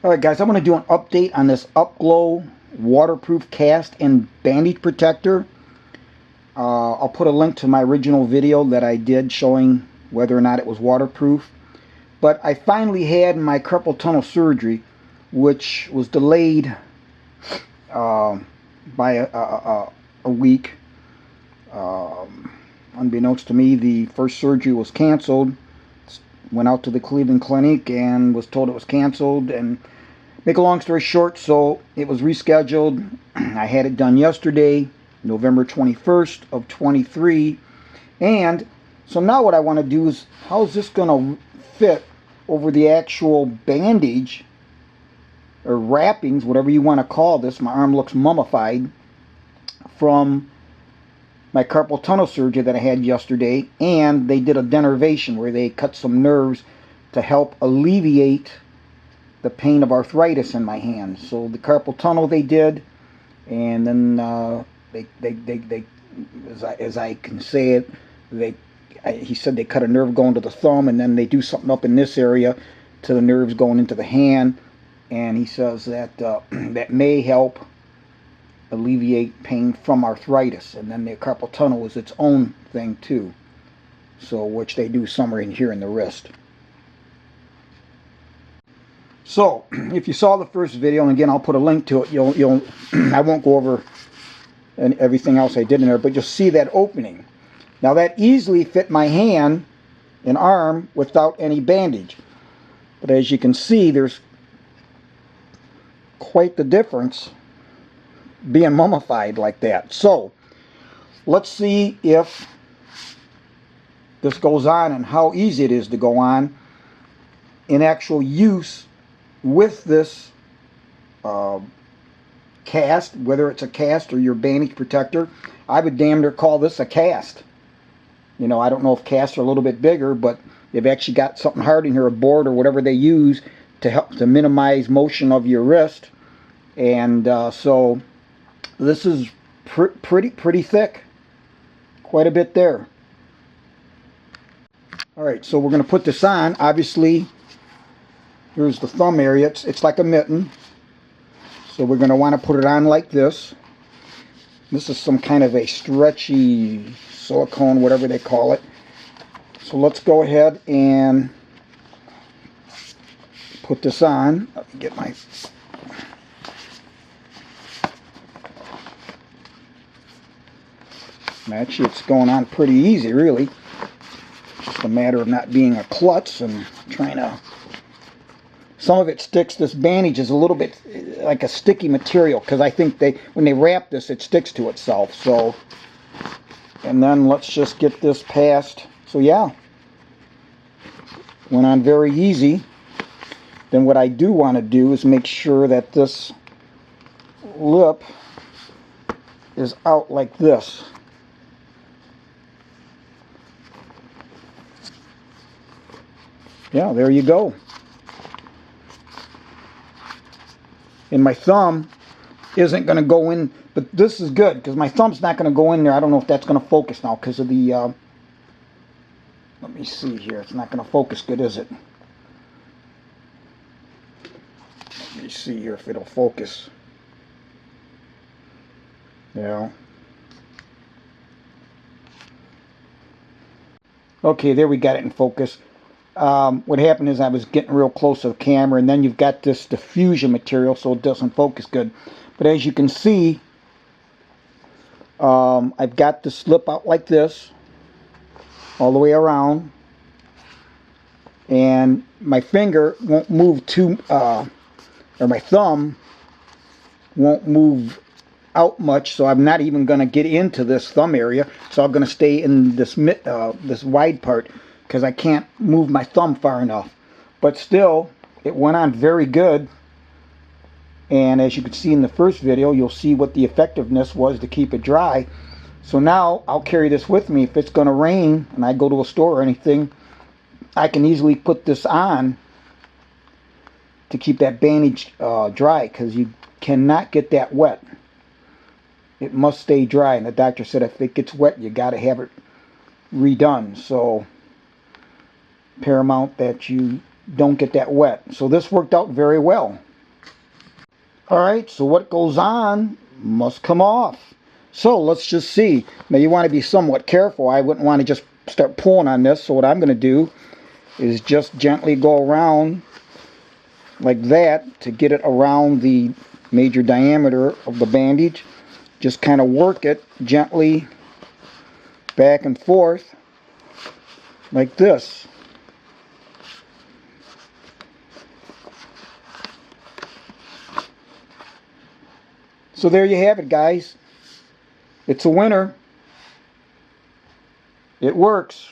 Alright guys, I'm going to do an update on this UPGLO waterproof cast and bandage protector. I'll put a link to my original video that I did showing whether or not it was waterproof. But I finally had my carpal tunnel surgery, which was delayed by a week. Unbeknownst to me, the first surgery was canceled. Went out to the Cleveland Clinic and was told it was canceled, and make a long story short, so it was rescheduled. I had it done yesterday, November 21st of 23, and so now what I want to do is, how is this going to fit over the actual bandage or wrappings, whatever you want to call this. My arm looks mummified from my carpal tunnel surgery that I had yesterday, and they did a denervation where they cut some nerves to help alleviate the pain of arthritis in my hand. So the carpal tunnel they did, and then they as I can say it, he said they cut a nerve going to the thumb, and then they do something up in this area to the nerves going into the hand, and he says that that may help alleviate pain from arthritis. And then the carpal tunnel is its own thing too, so which they do somewhere in here in the wrist. So if you saw the first video, and again I'll put a link to it, you'll I won't go over everything else I did in there, but you'll see that opening. Now that easily fit my hand and arm without any bandage, but as you can see, there's quite the difference being mummified like that. So let's see if this goes on and how easy it is to go on in actual use with this cast, whether it's a cast or your bandage protector. I would damn near call this a cast. You know, I don't know if casts are a little bit bigger, but they've actually got something hard in here, a board or whatever they use to help to minimize motion of your wrist. And so this is pretty thick, quite a bit there. All right, so we're going to put this on. Obviously, here's the thumb area. It's like a mitten. So we're going to want to put it on like this. This is some kind of a stretchy silicone, whatever they call it. So let's go ahead and put this on. Let me get my... Actually, it's going on pretty easy, really. Just a matter of not being a klutz and trying to... Some of it sticks. This bandage is a little bit like a sticky material, because I think when they wrap this, it sticks to itself. So, and then let's just get this past. So yeah, went on very easy. Then what I do want to do is make sure that this lip is out like this. Yeah, there you go. And my thumb isn't going to go in, but this is good because my thumb's not going to go in there. I don't know if that's going to focus now because of the, let me see here. It's not going to focus good, is it? Let me see here if it'll focus. Yeah. Okay, there we got it in focus. What happened is I was getting real close to the camera, and then you've got this diffusion material, so it doesn't focus good. But as you can see, I've got the slip out like this all the way around, and my finger won't move too, or my thumb won't move out much, so I'm not even going to get into this thumb area. So I'm going to stay in this this wide part, because I can't move my thumb far enough. But still, it went on very good. And as you can see in the first video, you'll see what the effectiveness was to keep it dry. So now I'll carry this with me. If it's going to rain and I go to a store or anything, I can easily put this on to keep that bandage dry, because you cannot get that wet. It must stay dry. And the doctor said if it gets wet, you got to have it redone. So paramount that you don't get that wet. So this worked out very well. Alright, so what goes on must come off. So let's just see. Now you want to be somewhat careful. I wouldn't want to just start pulling on this. So what I'm going to do is just gently go around like that to get it around the major diameter of the bandage. Just kind of work it gently back and forth like this. So there you have it, guys. It's a winner. It works.